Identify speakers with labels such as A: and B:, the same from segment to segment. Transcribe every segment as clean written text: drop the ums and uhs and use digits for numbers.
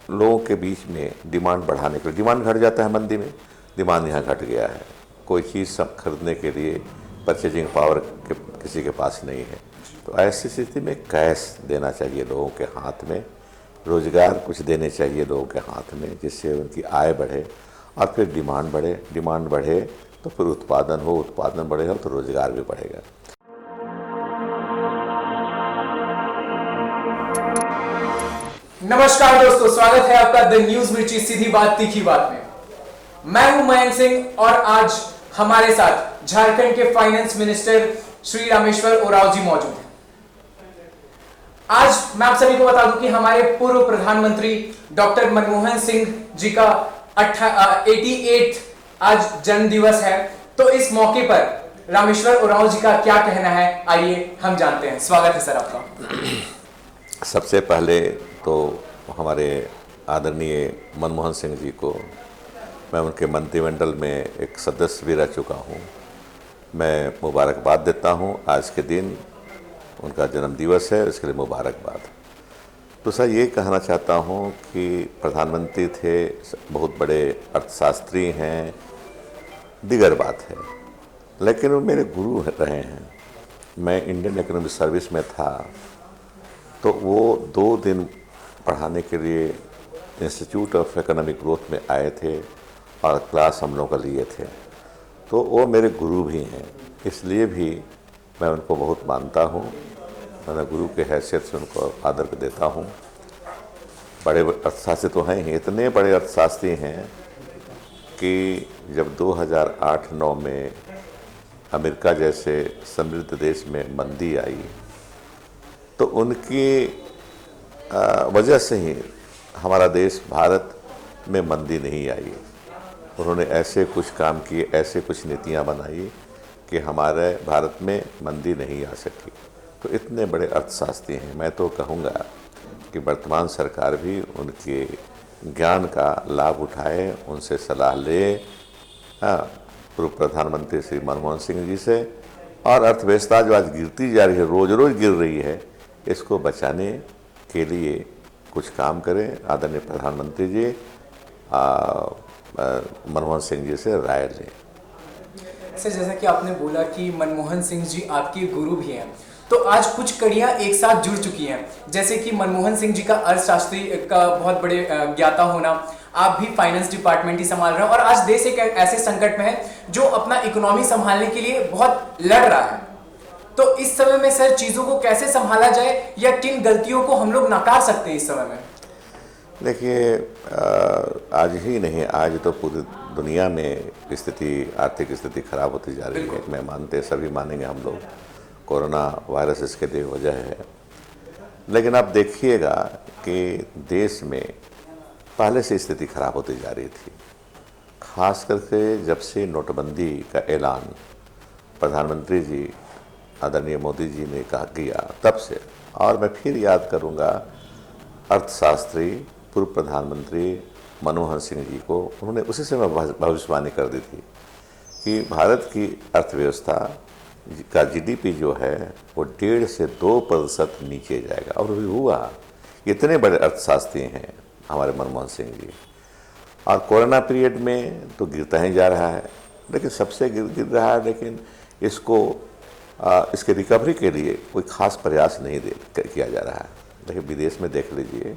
A: लोगों के बीच में डिमांड बढ़ाने के लिए, डिमांड घट जाता है मंदी में, डिमांड यहाँ घट गया है। कोई चीज़ सब खरीदने के लिए परचेजिंग पावर किसी के पास नहीं है। तो ऐसी स्थिति में कैश देना चाहिए लोगों के हाथ में, रोज़गार कुछ देने चाहिए लोगों के हाथ में, जिससे उनकी आय बढ़े और फिर डिमांड बढ़े तो फिर उत्पादन बढ़ेगा तो रोज़गार भी बढ़ेगा।
B: नमस्कार दोस्तों, स्वागत है आपका द न्यूज मिर्ची सीधी बात तीखी बात में। मैं हूं मयंक सिंह और आज हमारे साथ झारखंड के फाइनेंस मिनिस्टर श्री रामेश्वर उरांव जी मौजूद हैं। आज मैं आप सभी को बता दूं कि हमारे पूर्व प्रधानमंत्री डॉक्टर मनमोहन सिंह जी का 88 आज जन्म दिवस है। तो इस मौके पर रामेश्वर उरांव जी का क्या कहना है, आइए हम जानते हैं। स्वागत है सर आपका।
A: सबसे पहले तो हमारे आदरणीय मनमोहन सिंह जी को, मैं उनके मंत्रिमंडल में एक सदस्य भी रह चुका हूँ, मैं मुबारकबाद देता हूँ। आज के दिन उनका जन्म दिवस है, इसके लिए मुबारकबाद। दूसरा ये कहना चाहता हूँ कि प्रधानमंत्री थे, बहुत बड़े अर्थशास्त्री हैं, दीगर बात है, लेकिन वो मेरे गुरु रहे हैं। मैं इंडियन इकोनॉमिक सर्विस में था तो वो 2 दिन पढ़ाने के लिए इंस्टीट्यूट ऑफ इकोनॉमिक ग्रोथ में आए थे और क्लास हम लोगों का लिए थे। तो वो मेरे गुरु भी हैं, इसलिए भी मैं उनको बहुत मानता हूँ। मैं गुरु के हैसियत से उनको आदर देता हूँ। बड़े अर्थशास्त्री तो हैं ही, इतने बड़े अर्थशास्त्री हैं कि जब 2008-9 में अमेरिका जैसे समृद्ध देश में मंदी आई तो उनकी वजह से ही हमारा देश भारत में मंदी नहीं आई। उन्होंने ऐसे कुछ काम किए, ऐसे कुछ नीतियां बनाई कि हमारे भारत में मंदी नहीं आ सकी। तो इतने बड़े अर्थशास्त्री हैं। मैं तो कहूँगा कि वर्तमान सरकार भी उनके ज्ञान का लाभ उठाए, उनसे सलाह ले। पूर्व प्रधानमंत्री श्री मनमोहन सिंह जी से। और अर्थव्यवस्था जो आज गिरती जा रही है, रोज़ रोज़ गिर रही है, इसको बचाने के लिए कुछ काम करें। आदरणीय प्रधानमंत्री जी मनमोहन सिंह जी से राय लें।
B: सर, जैसा कि आपने बोला कि मनमोहन सिंह जी आपके गुरु भी हैं, तो आज कुछ कड़ियां एक साथ जुड़ चुकी हैं, जैसे कि मनमोहन सिंह जी का अर्थशास्त्री का बहुत बड़े ज्ञाता होना, आप भी फाइनेंस डिपार्टमेंट ही संभाल रहे हैं और आज देश एक ऐसे संकट में है जो अपना इकोनॉमी संभालने के लिए बहुत लड़ रहा है। तो इस समय में सर चीजों को कैसे संभाला जाए या किन गलतियों को हम लोग नकार सकते हैं इस समय में?
A: देखिए, आज ही नहीं, आज तो पूरी दुनिया में आर्थिक स्थिति खराब होती जा रही है। मैं मानते, सभी मानेंगे हम लोग, कोरोना वायरस इसके लिए वजह है। लेकिन आप देखिएगा कि देश में पहले से स्थिति खराब होती जा रही थी। खास करके जब से नोटबंदी का ऐलान प्रधानमंत्री जी आदरणीय मोदी जी ने किया तब से, और मैं फिर याद करूंगा अर्थशास्त्री पूर्व प्रधानमंत्री मनमोहन सिंह जी को, उन्होंने उसी समय भविष्यवाणी कर दी थी कि भारत की अर्थव्यवस्था का जीडीपी जो है वो 1.5 से 2% नीचे जाएगा, और भी हुआ। इतने बड़े अर्थशास्त्री हैं हमारे मनमोहन सिंह जी। और कोरोना पीरियड में तो गिरता ही जा रहा है, लेकिन सबसे गिर रहा है, लेकिन इसके रिकवरी के लिए कोई खास प्रयास नहीं किया जा रहा है। देखिए, विदेश में देख लीजिए,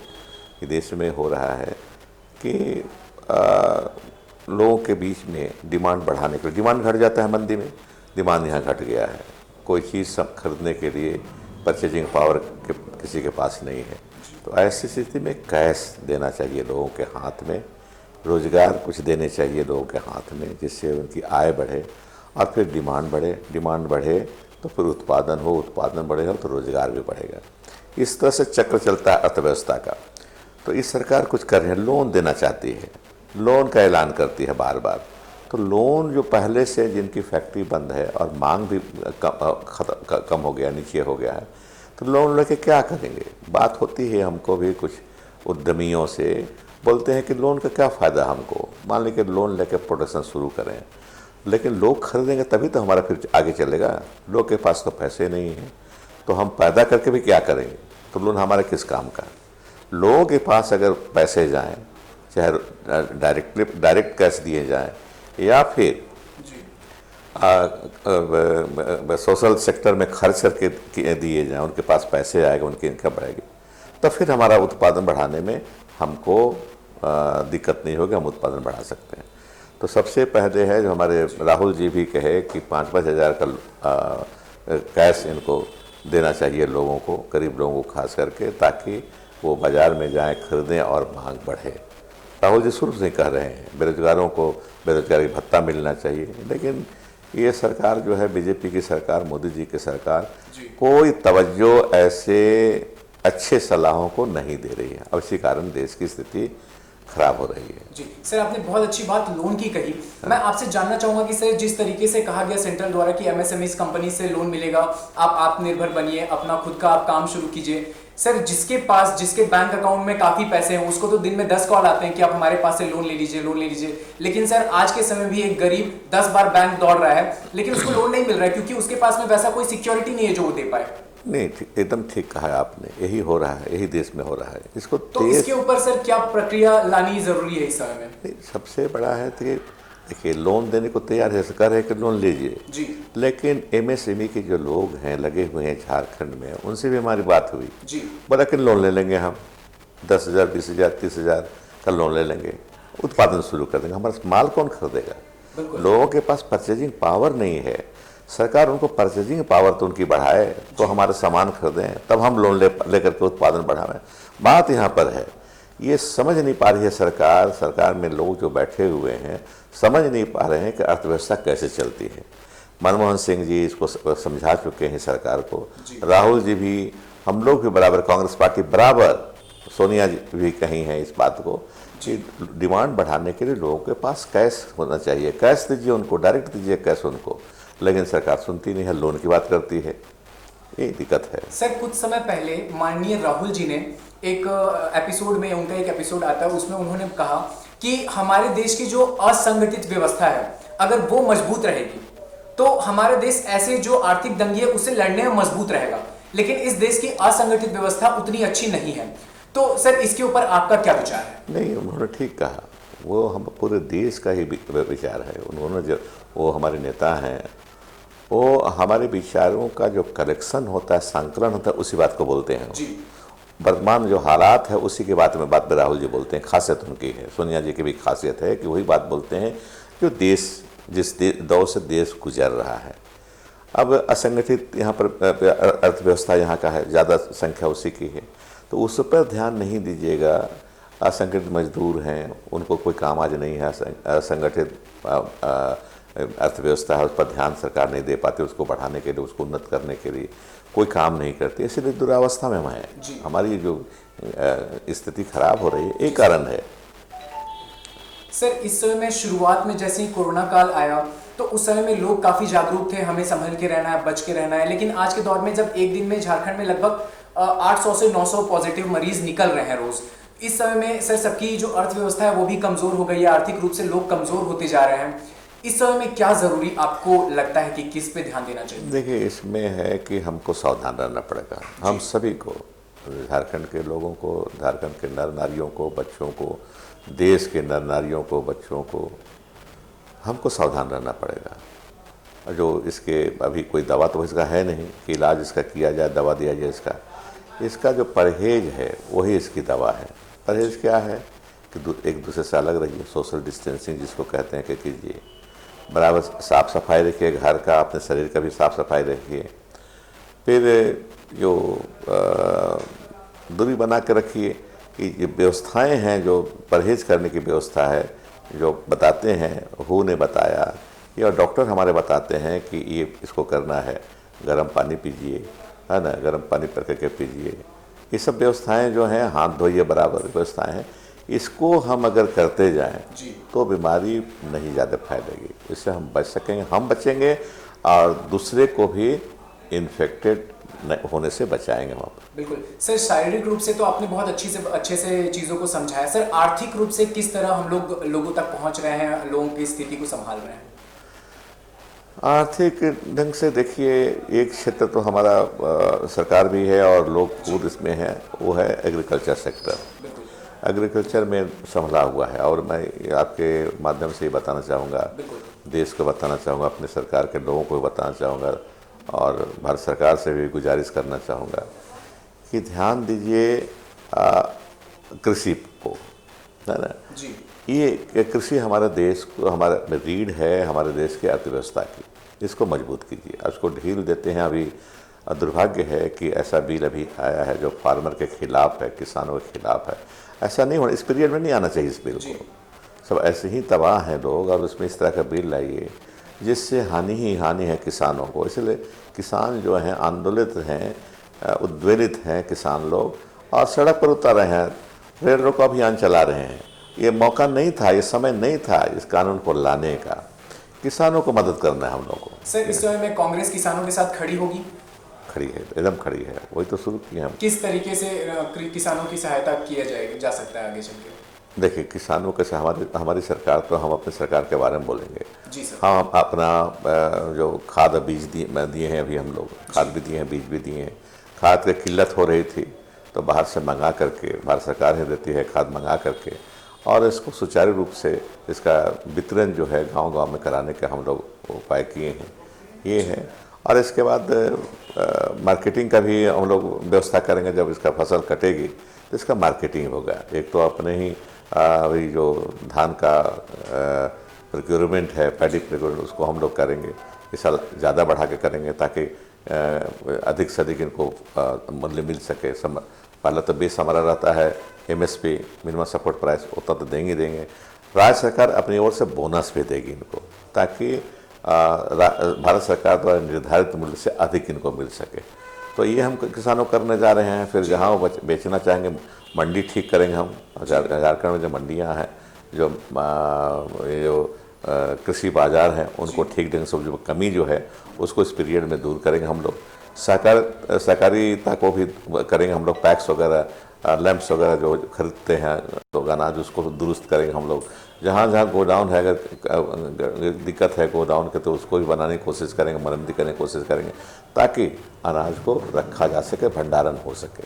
A: विदेश में हो रहा है कि लोगों के बीच में डिमांड बढ़ाने के लिए, डिमांड घट जाता है मंदी में, डिमांड यहाँ घट गया है। कोई चीज़ सब खरीदने के लिए परचेजिंग पावर किसी के पास नहीं है। तो ऐसी स्थिति में कैश देना चाहिए लोगों के हाथ में, रोज़गार कुछ देने चाहिए लोगों के हाथ में, जिससे उनकी आय बढ़े और फिर डिमांड बढ़े तो फिर उत्पादन बढ़ेगा तो रोज़गार भी बढ़ेगा। इस तरह से चक्र चलता है अर्थव्यवस्था का। तो इस सरकार कुछ कर रही है, लोन देना चाहती है, लोन का ऐलान करती है बार बार। तो लोन जो पहले से जिनकी फैक्ट्री बंद है और मांग भी कम हो गया, नीचे हो गया है, तो लोन लेके क्या करेंगे? बात होती है हमको भी कुछ उद्यमियों से, बोलते हैं कि लोन का क्या फ़ायदा हमको, मान लीजिए लोन लेके प्रोडक्शन शुरू करें, लेकिन लोग खरीदेंगे तभी तो हमारा फिर आगे चलेगा। लोग के पास तो पैसे नहीं हैं, तो हम पैदा करके भी क्या करेंगे? तो लोन हमारे किस काम का? लोगों के पास अगर पैसे जाएं, चाहे डायरेक्ट कैश दिए जाएं या फिर सोशल सेक्टर में खर्च करके दिए जाएं, उनके पास पैसे आएगा, उनकी इनकम बढ़ेगी, तो फिर हमारा उत्पादन बढ़ाने में हमको दिक्कत नहीं होगी, हम उत्पादन बढ़ा सकते हैं। तो सबसे पहले है जो हमारे राहुल जी भी कहे कि 5-5 हज़ार का कैश इनको देना चाहिए लोगों को, गरीब लोगों को खास करके, ताकि वो बाज़ार में जाएं, खरीदें और मांग बढ़े। राहुल जी शुरू से कह रहे हैं बेरोजगारों को बेरोजगारी भत्ता मिलना चाहिए, लेकिन ये सरकार जो है बीजेपी की सरकार, मोदी जी की सरकार, कोई तवज्जो ऐसे अच्छे सलाहों को नहीं दे रही है। अब इसी कारण देश की स्थिति खराब हो रही है।
B: जी सर, आपने बहुत अच्छी बात लोन की कही। मैं आपसे जानना चाहूंगा कि सर जिस तरीके से कहा गया सेंट्रल द्वारा कि एमएसएमई कंपनी से लोन मिलेगा, आप आत्मनिर्भर बनिए, अपना खुद का आप काम शुरू कीजिए। सर जिसके बैंक अकाउंट में काफी पैसे हैं उसको तो दिन में 10 कॉल आते हैं कि आप हमारे पास से लोन ले लीजिए, लोन ले लीजिए। लेकिन सर आज के समय भी एक गरीब 10 बार बैंक दौड़ रहा है लेकिन उसको लोन नहीं मिल रहा है क्योंकि उसके पास में वैसा कोई सिक्योरिटी नहीं है जो वो दे पाए।
A: नहीं, एकदम ठीक कहा है आपने, यही हो रहा है, यही देश में हो रहा है। इसको
B: तो इसके ऊपर सर क्या प्रक्रिया लानी जरूरी है इस समय में?
A: सबसे बड़ा है कि देखिए लोन देने को तैयार है, सरकार है कि लोन लीजिए
B: जी,
A: लेकिन एमएसएमई के जो लोग हैं लगे हुए हैं झारखंड में, उनसे भी हमारी बात हुई
B: जी,
A: बोला कि लोन ले लेंगे, हम 10,000 20,000 30,000 का लोन ले लेंगे, उत्पादन शुरू कर देंगे। हमारा माल कौन खरीदेगा? लोगों के पास परचेजिंग पावर नहीं है। सरकार उनको परचेजिंग पावर तो उनकी बढ़ाए तो हमारे सामान खरीदें, तब हम लोन ले करके उत्पादन बढ़ावें। बात यहाँ पर है, ये समझ नहीं पा रही है सरकार में लोग जो बैठे हुए हैं समझ नहीं पा रहे हैं कि अर्थव्यवस्था कैसे चलती है। मनमोहन सिंह जी इसको समझा चुके हैं सरकार को, राहुल जी भी, हम लोग भी बराबर, कांग्रेस पार्टी बराबर, सोनिया जी भी कही हैं इस बात को कि डिमांड बढ़ाने के लिए लोगों के पास कैश होना चाहिए, कैश दीजिए उनको, डायरेक्ट दीजिए कैश उनको, लेकिन सरकार सुनती नहीं है, लोन की बात करती है, ये दिक्कत है।
B: सर कुछ समय पहले माननीय राहुल जी ने एक एपिसोड में, उनका एक एपिसोड आता है उसमें उन्होंने कहा कि हमारे देश की जो असंगठित व्यवस्था है अगर वो मजबूत रहेगी तो हमारे देश ऐसे जो आर्थिक दंगे है उससे लड़ने में मजबूत रहेगा, लेकिन इस देश की असंगठित व्यवस्था उतनी अच्छी नहीं है। तो सर इसके ऊपर आपका क्या विचार है?
A: नहीं, उन्होंने ठीक कहा, वो हम पूरे देश का ही विचार है। उन्होंने जो, वो हमारे नेता हैं, वो हमारे विचारों का जो कलेक्शन होता है, संकलन होता है, उसी बात को बोलते हैं। वर्तमान जो हालात है उसी के बात में राहुल जी बोलते हैं, खासियत उनकी है। सोनिया जी की भी खासियत है कि वही बात बोलते हैं जो देश जिस दौर से देश गुजर रहा है। अब असंगठित यहाँ पर अर्थव्यवस्था यहाँ का है, ज़्यादा संख्या उसी की है, तो उस पर ध्यान नहीं दीजिएगा। असंगठित मजदूर हैं, उनको कोई काम आज नहीं है। असंगठित अर्थव्यवस्था है, उस पर ध्यान सरकार नहीं दे पाती, उसको बढ़ाने के लिए, उसको उन्नत करने के लिए कोई काम नहीं करती, इसलिए दुरावस्था में हम हैं। हमारी जो स्थिति खराब हो रही है, एक कारण है।
B: सर इस समय में शुरुआत में जैसे ही कोरोना काल आया तो उस समय में लोग काफ़ी जागरूक थे, हमें संभल के रहना है, बच के रहना है। लेकिन आज के दौर में जब एक दिन में झारखंड में लगभग 800 से 900 पॉजिटिव मरीज निकल रहे हैं रोज, इस समय में सर सबकी जो अर्थव्यवस्था है वो भी कमज़ोर हो गई है, आर्थिक रूप से लोग कमज़ोर होते जा रहे हैं। इस समय में क्या ज़रूरी आपको लगता है कि किस पे ध्यान देना चाहिए?
A: देखिए, इसमें है कि हमको सावधान रहना पड़ेगा, हम सभी को, झारखंड के लोगों को, झारखंड के नर नारियों को, बच्चों को, देश के नर नारियों को, बच्चों को, हमको सावधान रहना पड़ेगा। जो इसके अभी कोई दवा तो इसका है नहीं कि इलाज इसका किया जाए, दवा दिया जाए। इसका जो परहेज है वही इसकी दवा है। परहेज क्या है कि एक दूसरे से अलग रहिए, सोशल डिस्टेंसिंग जिसको कहते हैं कि कीजिए, बराबर साफ़ सफाई रखिए, घर का, अपने शरीर का भी साफ़ सफाई रखिए। फिर जो दूरी बना के रखिए कि ये व्यवस्थाएं हैं, जो परहेज करने की व्यवस्था है, जो बताते हैं, हू ने बताया या डॉक्टर हमारे बताते हैं कि ये इसको करना है, गर्म पानी पीजिए, है ना, गर्म पानी पर करके पीजिए। ये सब व्यवस्थाएं जो हैं, हाथ धोइए, बराबर व्यवस्थाएं हैं, इसको हम अगर करते जाएं तो बीमारी नहीं ज़्यादा फैलेगी, इससे हम बच सकेंगे, हम बचेंगे और दूसरे को भी इन्फेक्टेड होने से बचाएंगे वहाँ पर।
B: बिल्कुल सर, शारीरिक रूप से तो आपने बहुत अच्छे से चीज़ों को समझाया। सर आर्थिक रूप से किस तरह हम लोग लोगों तक पहुँच रहे हैं, लोगों की स्थिति को संभाल रहे हैं?
A: आर्थिक ढंग से देखिए, एक क्षेत्र तो हमारा सरकार भी है और लोग खुद इसमें हैं, वो है एग्रीकल्चर सेक्टर।
B: बिल्कुल।
A: एग्रीकल्चर में संभला हुआ है और मैं आपके माध्यम से ये बताना चाहूँगा,
B: बिल्कुल।
A: देश को बताना चाहूँगा, अपने सरकार के लोगों को भी बताना चाहूँगा और भारत सरकार से भी गुजारिश करना चाहूँगा कि ध्यान दीजिए कृषि को, है ना।
B: जी।
A: ये कृषि हमारे देश को, हमारा रीढ़ है हमारे देश की अर्थव्यवस्था की, इसको मजबूत कीजिए। उसको ढील देते हैं। अभी दुर्भाग्य है कि ऐसा बिल अभी आया है जो फार्मर के खिलाफ है, किसानों के खिलाफ है। ऐसा नहीं होना, इस पीरियड में नहीं आना चाहिए इस बिल को। सब ऐसे ही तबाह हैं लोग और उसमें इस तरह का बिल लाइए जिससे हानि ही हानि है किसानों को। इसलिए किसान जो हैं आंदोलित हैं, उद्वेलित हैं किसान लोग और सड़क पर उतर रहे हैं, रेल रोको अभियान चला रहे हैं। ये मौका नहीं था, ये समय नहीं था इस कानून को लाने का। किसानों को मदद करना है हम लोगों को।
B: सर, इस समय में कांग्रेस किसानों के साथ खड़ी होगी?
A: खड़ी है, एकदम खड़ी है, वही तो शुरू किए हम।
B: किस तरीके से किसानों की सहायता किया जा सकता है आगे चल के?
A: देखिए, किसानों के से हमारी सरकार, तो हम अपनी सरकार के बारे में बोलेंगे।
B: जी सर।
A: हम अपना जो खाद बीज दिए हैं, अभी हम लोग खाद भी दिए हैं, बीज भी दिए हैं। खाद की किल्लत हो रही थी तो बाहर से मंगा करके, भारत सरकार ही देती है खाद मंगा करके, और इसको सुचारू रूप से इसका वितरण जो है गांव-गांव में कराने के हम लोग उपाय किए हैं। ये है। और इसके बाद मार्केटिंग का भी हम लोग व्यवस्था करेंगे। जब इसका फसल कटेगी तो इसका मार्केटिंग होगा। एक तो अपने ही अभी जो धान का प्रोक्योरमेंट है, पैडी प्रोक्योरमेंट, उसको हम लोग करेंगे। इस साल ज़्यादा बढ़ा के करेंगे ताकि अधिक से अधिक इनको मूल्य मिल सके। पहले तो बेस हमारा रहता है MSP, मिनिमम सपोर्ट प्राइस, उतना तो देंगे। राज्य सरकार अपनी ओर से बोनस भी देगी इनको, ताकि भारत सरकार द्वारा निर्धारित मूल्य से अधिक इनको मिल सके। तो ये हम किसानों करने जा रहे हैं। फिर जहाँ वो बेचना चाहेंगे, मंडी ठीक करेंगे हम। झारखंड में जो मंडियाँ हैं, जो ये जो कृषि बाजार हैं, उनको ठीक ढंग से, जो कमी जो है उसको इस पीरियड में दूर करेंगे हम लोग। सहकारिता को भी करेंगे हम लोग। पैक्स वगैरह, लैंप्स वगैरह जो खरीदते हैं तो अनाज, उसको दुरुस्त करेंगे हम लोग। जहाँ जहाँ गोडाउन है, अगर दिक्कत है गोडाउन के, तो उसको भी बनाने की कोशिश करेंगे, मरम्मती करने की कोशिश करेंगे ताकि अनाज को रखा जा सके, भंडारण हो सके।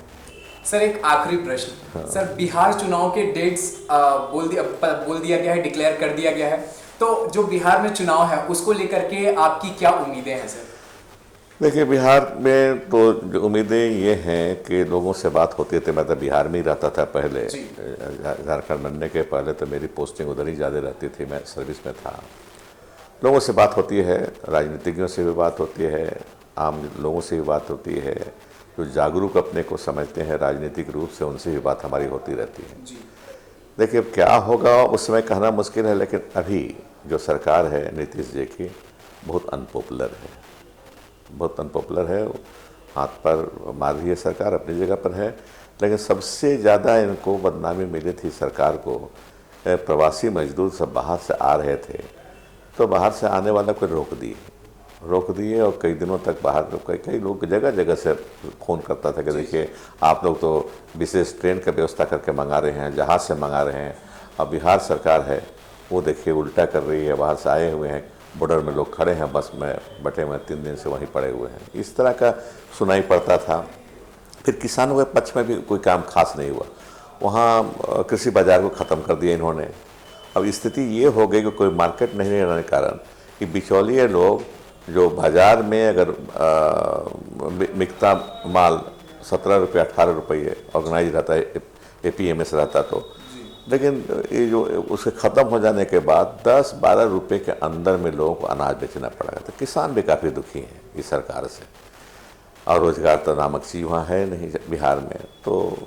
B: सर, एक आखिरी प्रश्न। सर, बिहार चुनाव के डेट्स बोल दिया गया है, डिक्लेयर कर दिया गया है, तो जो बिहार में चुनाव है उसको लेकर के आपकी क्या उम्मीदें हैं सर?
A: देखिए, बिहार में तो जो उम्मीदें ये हैं कि लोगों से बात होती थी। मैं तो बिहार में ही रहता था पहले, झारखंड बनने के पहले तो मेरी पोस्टिंग उधर ही ज़्यादा रहती थी, मैं सर्विस में था। लोगों से बात होती है, राजनीतिज्ञों से भी बात होती है, आम लोगों से भी बात होती है, जो जागरूक अपने को समझते हैं राजनीतिक रूप से, उनसे भी बात हमारी होती रहती है। देखिए, अब क्या होगा उस समय कहना मुश्किल है, लेकिन अभी जो सरकार है नीतीश जी की, बहुत अनपॉपुलर है, बहुत अनपॉपुलर है। हाथ पर मार रही है सरकार, अपनी जगह पर है। लेकिन सबसे ज़्यादा इनको बदनामी मिली थी सरकार को, प्रवासी मजदूर सब बाहर से आ रहे थे, तो बाहर से आने वाला को रोक दिए और कई दिनों तक बाहर, कई लोग जगह जगह से फ़ोन करता था कि देखिए, आप लोग तो विशेष ट्रेन का व्यवस्था करके मंगा रहे हैं, जहाज़ से मंगा रहे हैं। अब बिहार सरकार है वो देखिए उल्टा कर रही है। बाहर से आए हुए हैं, बॉर्डर में लोग खड़े हैं, बस में बैठे हुए हैं, 3 दिन से वहीं पड़े हुए हैं। इस तरह का सुनाई पड़ता था। फिर किसानों के पक्ष में भी कोई काम खास नहीं हुआ। वहाँ कृषि बाजार को ख़त्म कर दिया इन्होंने। अब स्थिति ये हो गई कि कोई मार्केट नहीं रहने के कारण कि बिचौलिए लोग, जो बाज़ार में अगर मिकता माल 17 रुपये 18 रुपये ऑर्गेनाइज रहता है, APMS रहता, तो लेकिन ये जो उसके ख़त्म हो जाने के बाद 10-12 रुपये के अंदर में लोगों को अनाज बेचना पड़ेगा। तो किसान भी काफ़ी दुखी हैं इस सरकार से। और रोज़गार तो नामक चीज़ वहाँ है नहीं बिहार में, तो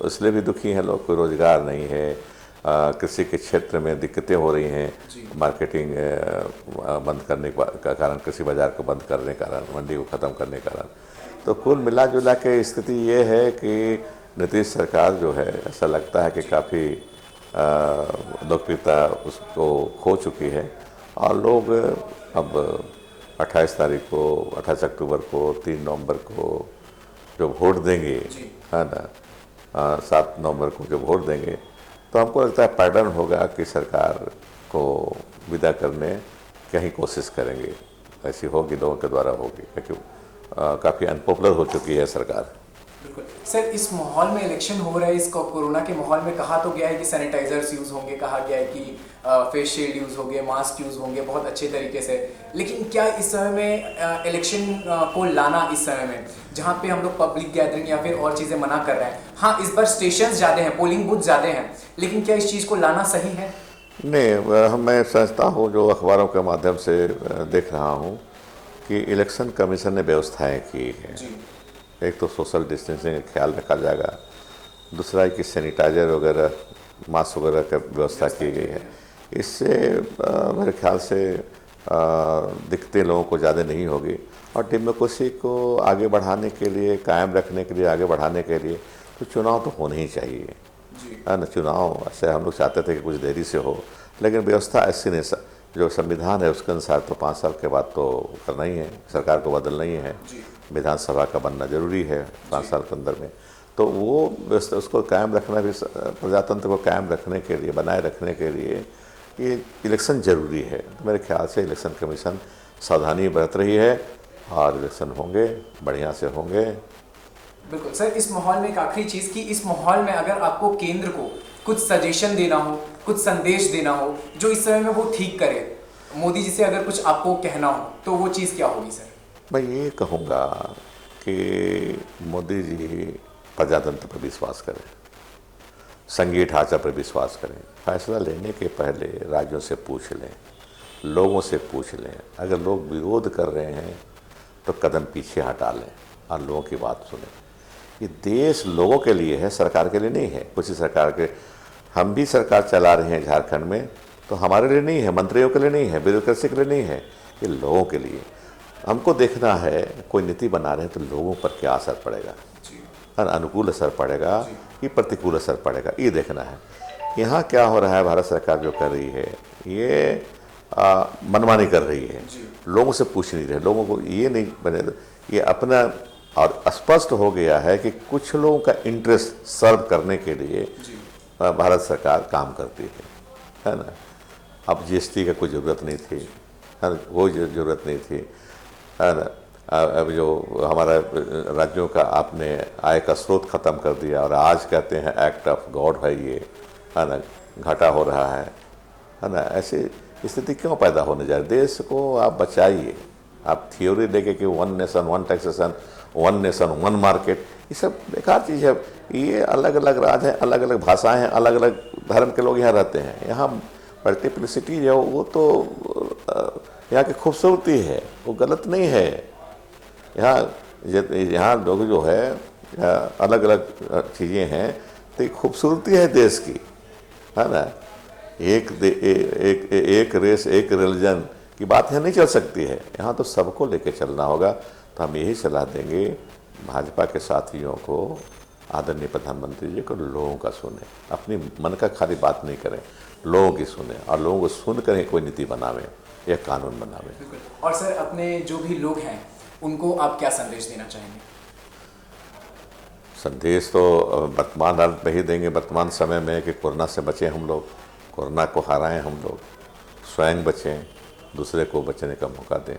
A: इसलिए भी दुखी हैं लोग। कोई रोज़गार नहीं है, कृषि के क्षेत्र में दिक्कतें हो रही हैं, मार्केटिंग बंद करने का कारण, कृषि बाज़ार को बंद करने के कारण, मंडी को ख़त्म करने के कारण। तो कुल मिला जुला के स्थिति ये है कि नीतीश सरकार जो है, ऐसा लगता है कि काफ़ी लोकप्रियता उसको खो चुकी है। और लोग अब 28 तारीख को, 28 अक्टूबर को, 3 नवंबर को जो वोट देंगे, है ना, 7 नवंबर को जो वोट देंगे, तो हमको लगता है पैटर्न होगा कि सरकार को विदा करने की ही कोशिश करेंगे। ऐसी होगी, लोगों के द्वारा होगी, क्योंकि काफ़ी अनपॉपुलर हो चुकी है सरकार।
B: बिल्कुल सर, इस माहौल में इलेक्शन हो रहा है, इस कोरोना के माहौल में कहा तो गया है कि सैनिटाइजर्स यूज़ होंगे, कहा गया है कि फेस शील्ड यूज़ होंगे, मास्क यूज़ होंगे बहुत अच्छे तरीके से, लेकिन क्या इस समय में इलेक्शन को लाना, इस समय में जहाँ पे हम लोग पब्लिक गैदरिंग या फिर और चीज़ें मना कर रहे हैं, हाँ इस बार स्टेशन ज़्यादा हैं, पोलिंग बूथ ज़्यादा हैं, लेकिन क्या इस चीज़ को लाना सही है?
A: नहीं, मैं समझता हूँ, जो अखबारों के माध्यम से देख रहा हूँ कि इलेक्शन कमीशन ने व्यवस्थाएं की हैं। एक तो सोशल डिस्टेंसिंग का ख्याल रखा जाएगा, दूसरा है कि सैनिटाइजर वगैरह, मास्क वगैरह का व्यवस्था की गई है। इससे मेरे ख्याल से दिक्कतें लोगों को ज़्यादा नहीं होगी, और डेमोक्रेसी को आगे बढ़ाने के लिए, कायम रखने के लिए, आगे बढ़ाने के लिए तो चुनाव तो होने ही चाहिए, है ना। चुनाव ऐसे हम लोग चाहते थे कि कुछ देरी से हो, लेकिन व्यवस्था ऐसी नहीं, जो संविधान है उसके अनुसार तो 5 साल के बाद तो करना ही है, सरकार को बदलना ही है, विधानसभा का बनना जरूरी है 5 साल के अंदर में। तो वो व्यवस्था, उसको कायम रखना भी, प्रजातंत्र को कायम रखने के लिए, बनाए रखने के लिए ये इलेक्शन जरूरी है। तो मेरे ख्याल से इलेक्शन कमीशन सावधानी बरत रही है, और इलेक्शन होंगे, बढ़िया से होंगे।
B: बिल्कुल सर, इस माहौल में एक आखिरी चीज़ कि इस माहौल में अगर आपको केंद्र को कुछ सजेशन देना हो, कुछ संदेश देना हो जो इस समय में वो ठीक करे, मोदी जी से अगर कुछ आपको कहना हो, तो वो चीज़ क्या होगी सर?
A: मैं ये कहूँगा कि मोदी जी प्रजातंत्र पर विश्वास करें, संघीय ढांचा पर विश्वास करें, फैसला लेने के पहले राज्यों से पूछ लें, लोगों से पूछ लें। अगर लोग विरोध कर रहे हैं तो कदम पीछे हटा लें और लोगों की बात सुनें। ये देश लोगों के लिए है, सरकार के लिए नहीं है। कुछ ही सरकार के, हम भी सरकार चला रहे हैं झारखंड में, तो हमारे लिए नहीं है, मंत्रियों के लिए नहीं है, ब्यूरोक्रेसी के लिए नहीं है, ये लोगों के लिए। हमको देखना है, कोई नीति बना रहे हैं तो लोगों पर क्या असर पड़ेगा, अनुकूल असर पड़ेगा कि प्रतिकूल असर पड़ेगा, ये देखना है। यहाँ क्या हो रहा है, भारत सरकार जो कर रही है ये मनमानी कर रही है, लोगों से पूछ नहीं रहे, लोगों को ये नहीं बने, ये अपना, और स्पष्ट हो गया है कि कुछ लोगों का इंटरेस्ट सर्व करने के लिए भारत सरकार काम करती है ना। अब जीएसटी का कोई ज़रूरत नहीं थी, है ना, वो ज़रूरत नहीं थी, है ना। अब जो हमारा राज्यों का आपने आय का स्रोत ख़त्म कर दिया, और आज कहते हैं एक्ट ऑफ गॉड है ये, है ना, घाटा हो रहा है ना। ऐसी स्थिति क्यों पैदा होने जा रही? देश को आप बचाइए। आप थ्योरी लेके कि 1 नेशन 1 टैक्सेशन, 1 नेशन 1 मार्केट, ये सब बेकार चीज़ है। ये अलग अलग राज्य हैं, अलग अलग भाषाएं हैं, अलग अलग धर्म के लोग यहाँ रहते हैं। यहाँ मल्टीप्लिसिटी जो वो तो यहाँ की खूबसूरती है, वो गलत नहीं है। यहाँ लोग जो है अलग अलग चीज़ें हैं, तो खूबसूरती है देश की, है ना। एक रेस एक रिलीजन की बात यहाँ नहीं चल सकती है, यहाँ तो सबको लेके चलना होगा। तो हम यही सलाह देंगे भाजपा के साथियों को, आदरणीय प्रधानमंत्री जी को, लोगों का सुने, अपनी मन का खाली बात नहीं करें, लोगों की सुने, और लोगों को सुनकर ही कोई नीति बनावे या कानून बनावे।
B: और सर, अपने जो भी लोग हैं उनको आप क्या संदेश देना चाहेंगे?
A: संदेश तो वर्तमान हालत में ही देंगे, वर्तमान समय में, कि कोरोना से बचें हम लोग, कोरोना को हराएं हम लोग, स्वयं बचें, दूसरे को बचने का मौका दें।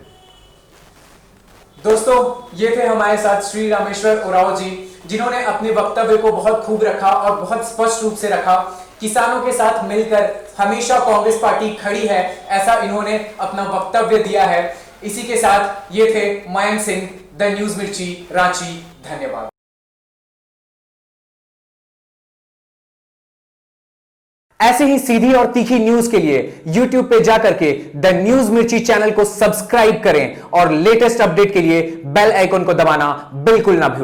B: दोस्तों, ये थे हमारे साथ श्री रामेश्वर उरांव जी, जिन्होंने अपने वक्तव्य को बहुत खूब रखा और बहुत स्पष्ट रूप से रखा। किसानों के साथ मिलकर हमेशा कांग्रेस पार्टी खड़ी है, ऐसा इन्होंने अपना वक्तव्य दिया है। इसी के साथ ये थे मयंक सिंह, द न्यूज मिर्ची, रांची। धन्यवाद। ऐसे ही सीधी और तीखी न्यूज के लिए YouTube पे जाकर के द न्यूज मिर्ची चैनल को सब्सक्राइब करें और लेटेस्ट अपडेट के लिए बेल आइकन को दबाना बिल्कुल ना भूलें।